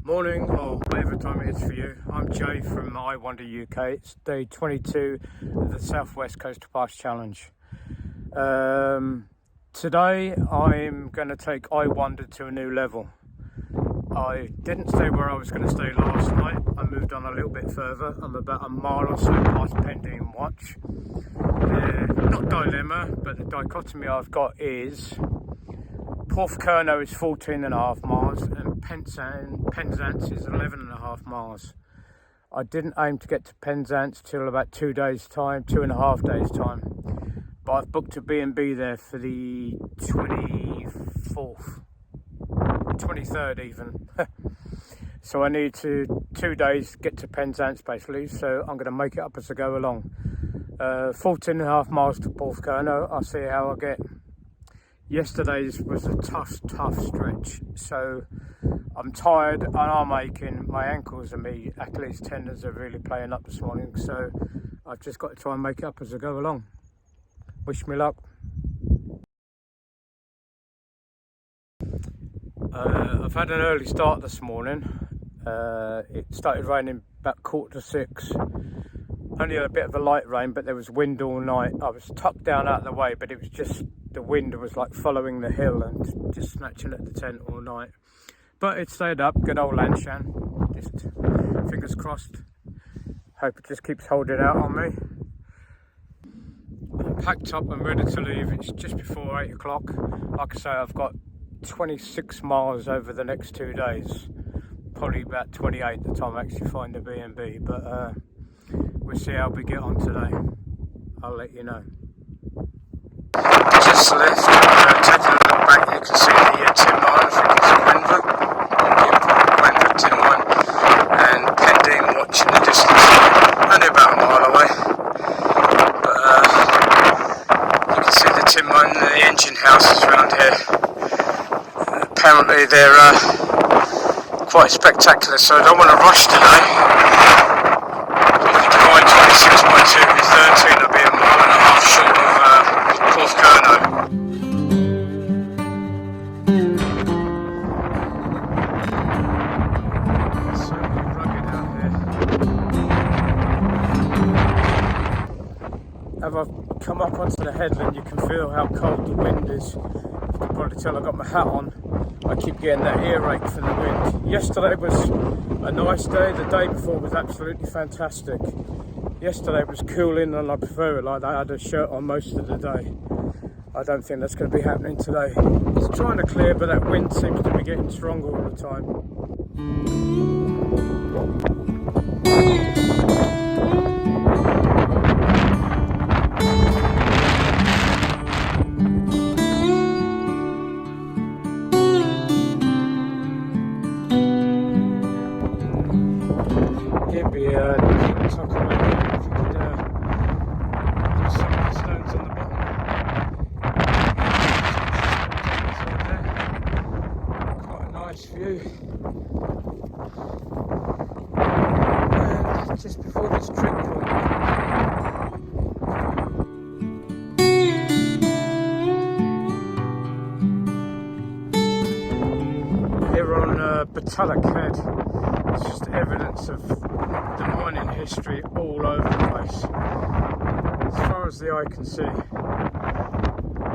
Morning, or whatever time it is for you. I'm Jay from I Wander UK. It's day 22 of the South West Coast Pass Challenge. Today I'm going to take I Wander to a new level. I didn't stay where I was going to stay last night. I moved on a little bit further. I'm about a mile or so past Pendine Watch. Not dilemma, but the dichotomy I've got is Porthcurno is 14.5 miles and Penzance is 11.5 miles. I didn't aim to get to Penzance till about 2.5 days time, but I've booked a B&B there for the 23rd even. So I need to 2 days get to Penzance basically, so I'm going to make it up as I go along. 14.5 miles to Porthcurno. I'll see how I get. Yesterday's was a tough stretch, so I'm tired and I'm aching. My ankles and my Achilles tendons are really playing up this morning, so I've just got to try and make it up as I go along. Wish me luck. I've had an early start this morning. It started raining about 5:45. Only a bit of a light rain, but there was wind all night. I was tucked down out of the way, but it was just the wind was like following the hill and just snatching at the tent all night. But it stayed up. Good old Lanshan. Just fingers crossed. Hope it just keeps holding out on me. I'm packed up and ready to leave. It's just before 8 o'clock. Like I say, I've got 26 miles over the next 2 days. Probably about 28 the time I actually find a B&B. But we'll see how we get on today. I'll let you know. Just left, taking a look back, you can see the tin mine, I think it's Gwynfor, tin mine, and Pendine Watch in the distance, only about a mile away. But you can see the tin mine and the engine houses around here. Apparently they're quite spectacular, so I don't want to rush today. If you divide 26 by 2 with 13, I'll be a mile and a half short of Porthcurno. It's certainly rugged out here. As I've come up onto the headland, you can feel how cold the wind is. You can probably tell I've got my hat on. I keep getting that earache from the wind. Yesterday was a nice day. The day before was absolutely fantastic. Yesterday was cooling and I prefer it like that. I had a shirt on most of the day. I don't think that's going to be happening today. It's trying to clear, but that wind seems to be getting stronger all the time. Give me a tuck away if you could do some of the stones on the bottom. Quite a nice view. And just before this trip point. Here on Batulloch Head, it's just evidence of the mining history all over the place. As far as the eye can see,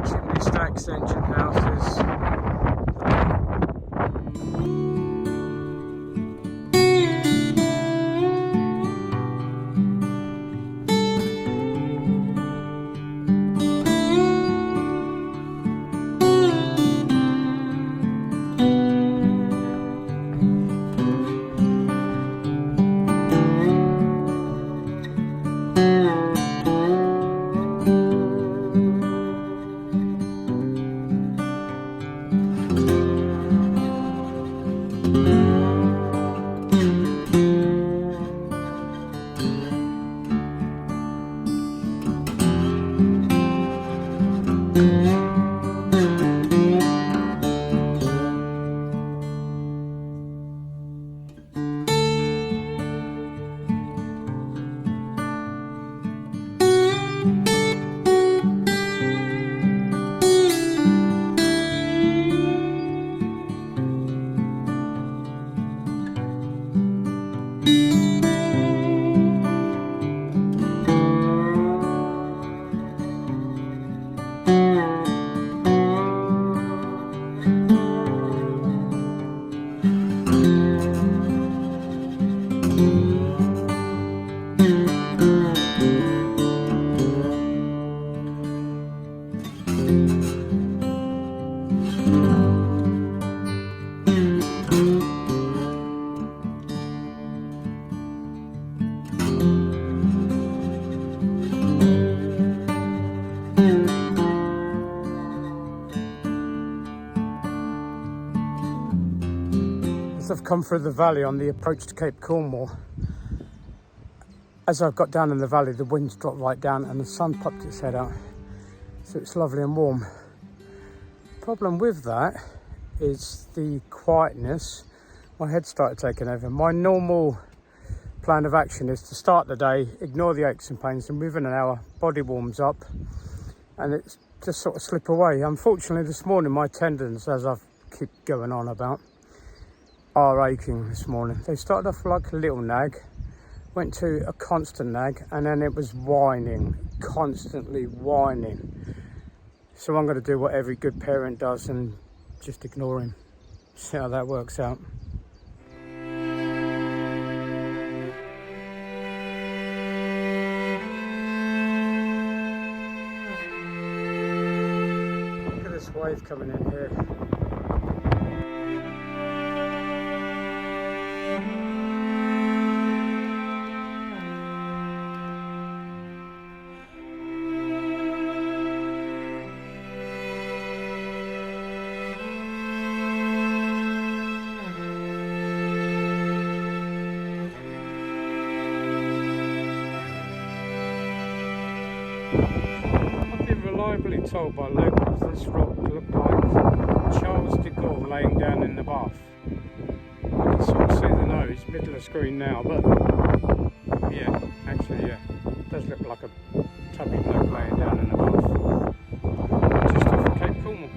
chimney stacks, engine houses. I've come through the valley on the approach to Cape Cornwall. As I've got down in the valley, the wind's dropped right down and the sun popped its head out, so it's lovely and warm. Problem with that is the quietness. My head started taking over. My normal plan of action is to start the day, ignore the aches and pains, and within an hour body warms up and it's just sort of slip away. Unfortunately this morning my tendons, as I've keep going on about, are aching this morning. They started off like a little nag, went to a constant nag, and then it was whining, constantly whining. So I'm going to do what every good parent does and just ignore him. See how that works out. Look at this wave coming in here. I've been reliably told by locals this rock looked like Charles de Gaulle laying down in the bath. I can sort of see the nose, middle of screen now, but yeah, actually yeah, it does look like a tubby bloke laying down in the bath. Just off of Cape Cornwall.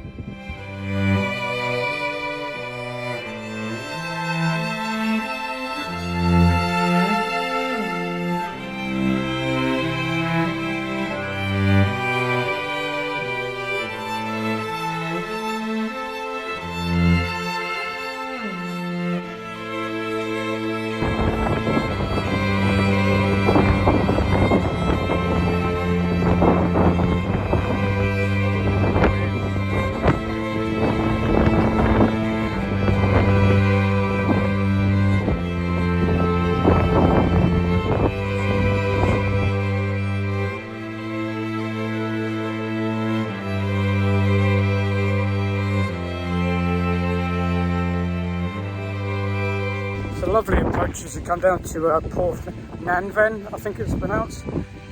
Lovely approach as you come down to Porthgwarra, I think it's pronounced.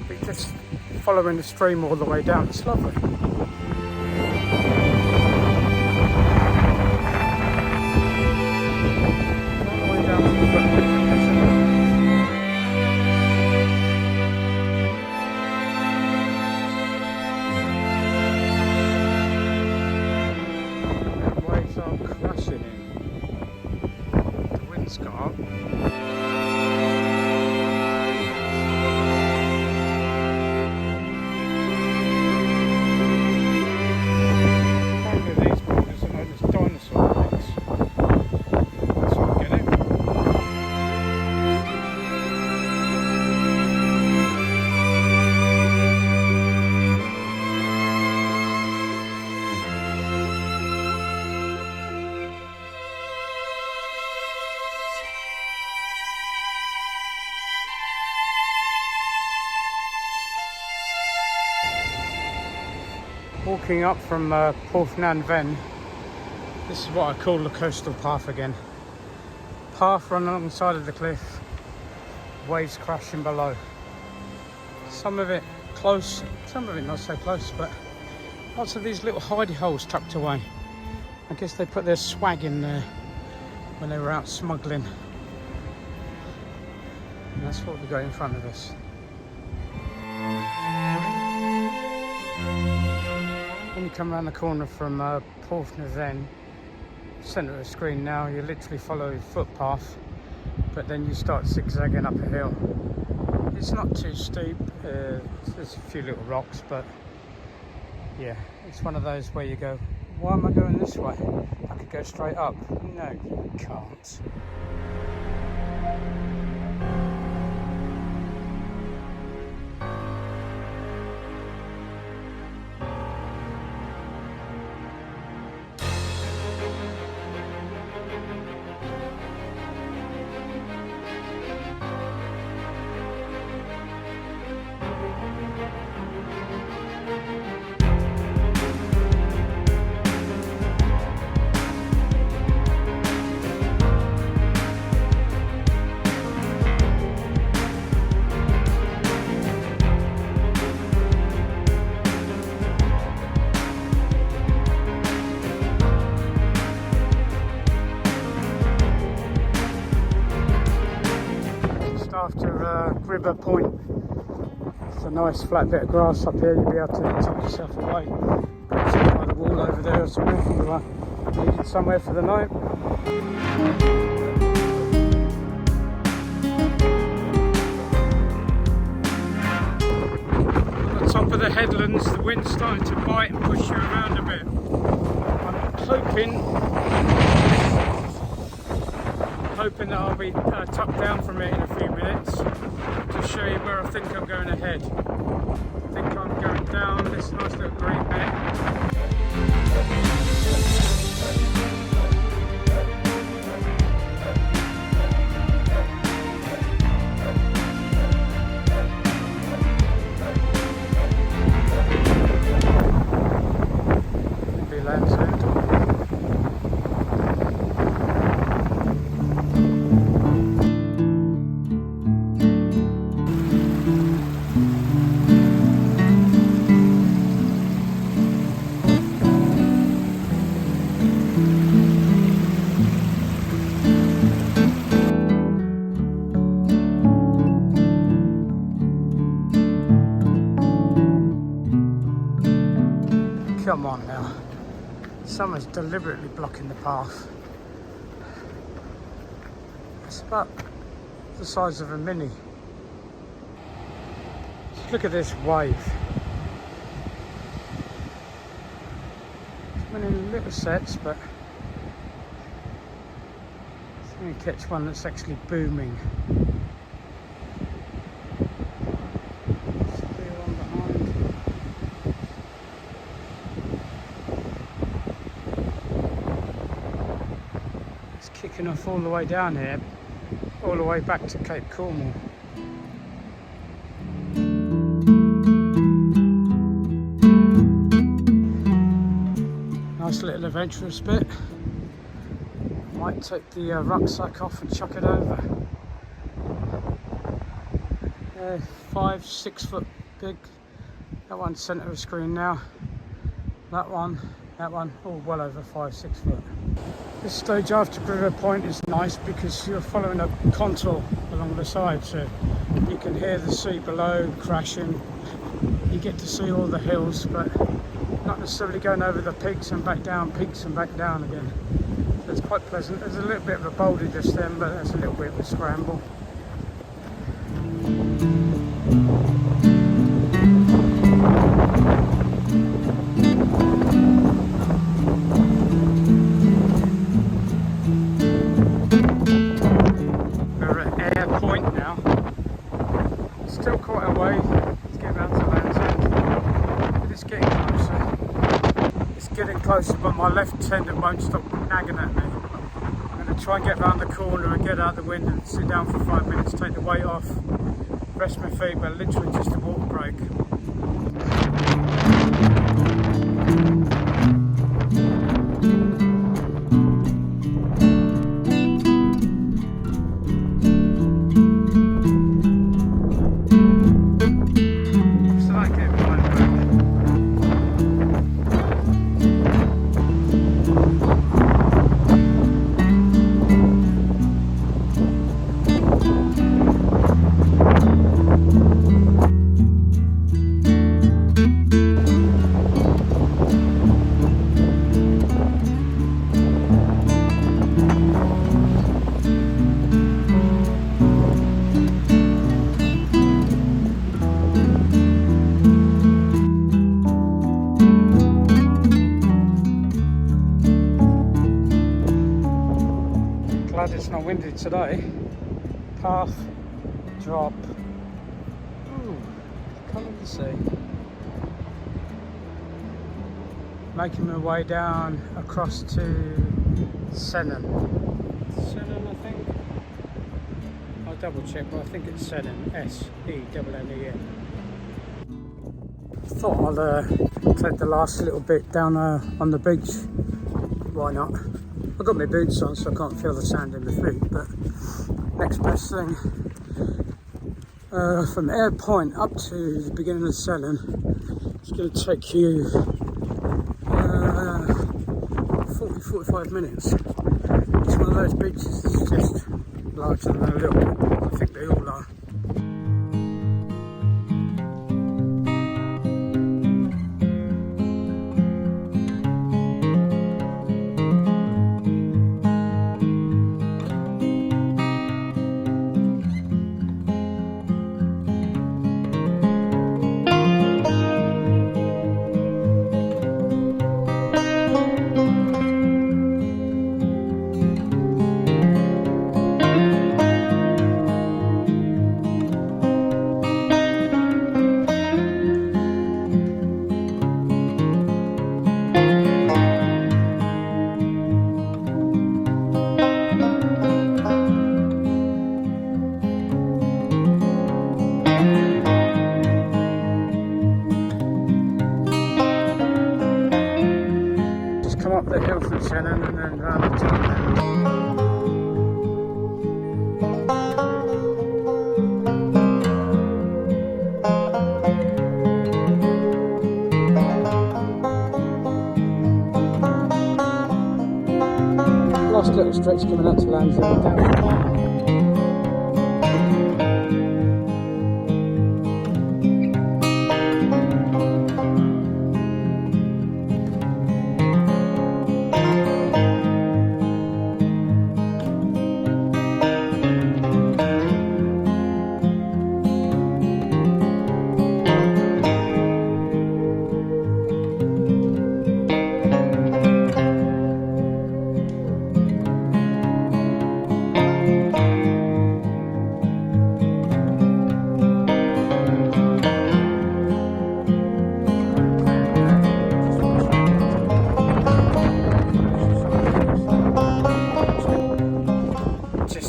But just following the stream all the way down, it's lovely. All the way down to the front. Waves are crashing in. Scarp. Apparently these boulders are known as dinosaur rocks. That's what I get it. Walking up from Porthgwarra, this is what I call the coastal path again. Path running along the side of the cliff, waves crashing below. Some of it close, some of it not so close, but lots of these little hidey holes tucked away. I guess they put their swag in there when they were out smuggling. And that's what we got in front of us. When you come around the corner from Porthgwarra, centre of the screen now, you literally follow the footpath but then you start zigzagging up a hill. It's not too steep, there's a few little rocks, but yeah, it's one of those where you go, why am I going this way? I could go straight up. No, you can't. After River Point, it's a nice flat bit of grass up here. You'll be able to tuck yourself away, perhaps by the wall over there or something if you needed somewhere for the night. On the top of the headlands, the wind's starting to bite and push you around a bit. I'm hoping that I'll be tucked down from it in a few minutes to show you where I think I'm going ahead. I think I'm going down this nice little green bit. Maybe Lanshan. Come on now, someone's deliberately blocking the path. It's about the size of a mini. Just look at this wave. It's many little sets, but I'm going to catch one that's actually booming. Kicking off all the way down here, all the way back to Cape Cornwall. Nice little adventurous bit. Might take the rucksack off and chuck it over. 5-6 foot big. That one's centre of screen now. That one, all well over 5-6 foot. This stage after River Point is nice because you're following a contour along the side, so you can hear the sea below crashing. You get to see all the hills, but not necessarily going over the peaks and back down again. So it's quite pleasant. There's a little bit of a boulder just then, but that's a little bit of a scramble. Closer, but my left tendon won't stop nagging at me. I'm going to try and get round the corner and get out the wind and sit down for 5 minutes, take the weight off, rest my feet, but literally just a water break. windy today. Path, drop. Ooh, colour of the sea. Making my way down across to Sennen. Sennen, I think. I'll double check, but I think it's Sennen. S-E-N-N-E-N. Thought I'll take the last little bit down on the beach. Why not? I've got my boots on, so I can't feel the sand in my feet, but next best thing. From Air Point up to the beginning of Sennen, it's going to take you 40-45 minutes. It's one of those beaches that's just larger than a little bit. I think they all are. Come up the hill from Sennen and then round the top. Last little stretch coming up to Lanshan down.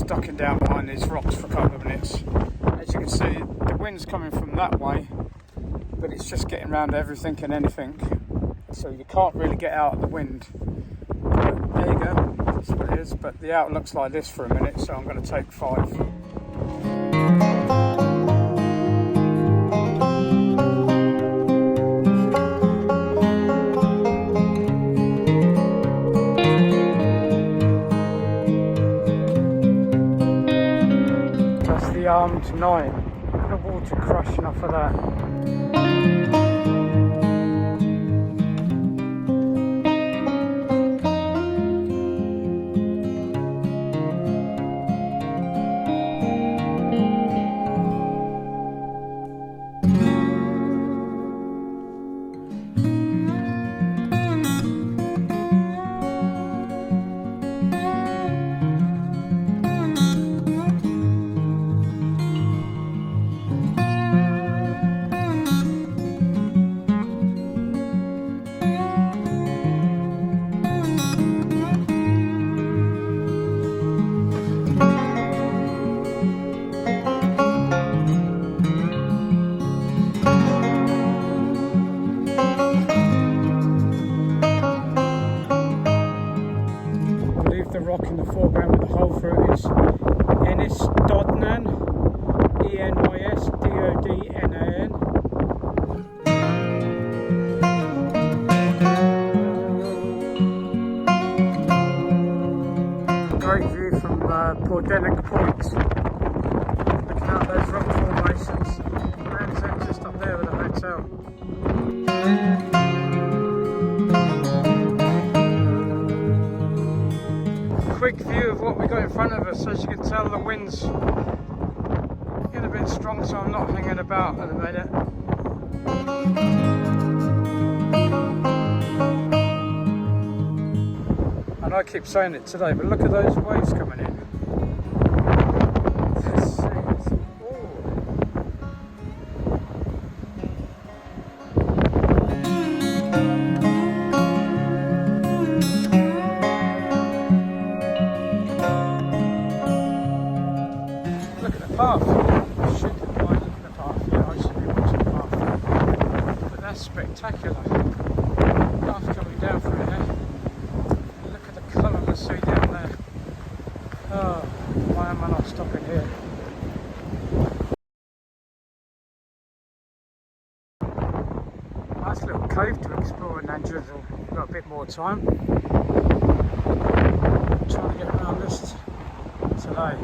Ducking down behind these rocks for a couple of minutes. As you can see, the wind's coming from that way, but it's just getting around everything and anything, so you can't really get out of the wind. But there you go, that's what it is. But the outlook's like this for a minute, so I'm going to take 5. Armed 9, the water crushing off of that. The rock in the foreground with the hole through it is Enysdodnan, E-N-Y-S-D-O-D-N-A-N. Great view from Porthcurno Point. Looking out those rock formations. Lanshan just up there with the hotel. Quick view of what we got in front of us. As you can tell, the wind's getting a bit strong, so I'm not hanging about at the minute. And I keep saying it today, but look at those waves coming in. path. I should have been looking at the path. Yeah, I should be watching the path. But that's spectacular. Path coming down through there. And look at the colour of the sea down there. Oh, why am I not stopping here? Nice little cove to explore in Lanshan. We've got a bit more time. I'm trying to get around this today.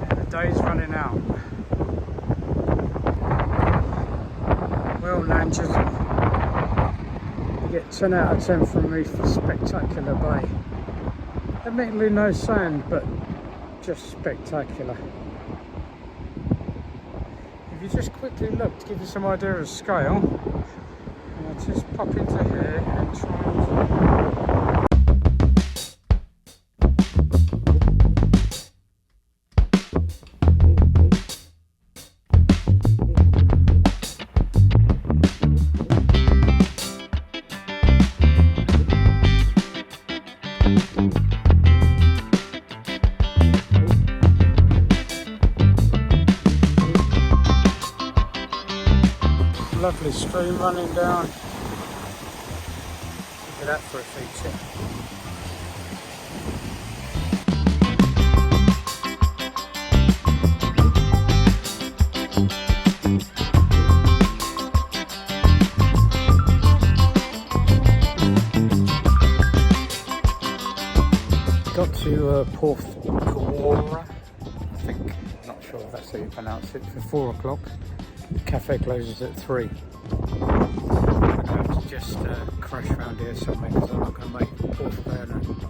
The day's running out. Well, Lanshan, you get 10 out of 10 from me for spectacular bay. Admittedly no sand, but just spectacular. If you just quickly look to give you some idea of scale, and I'll just pop into here and try and... Lovely stream running down. Look at that for a feature. Got to Porthgwarra, I think. Not sure if that's how you pronounce it, for 4 o'clock. The cafe closes at 3. I'm going to have to just crash around here somewhere because I'm not going to make Porthcurno.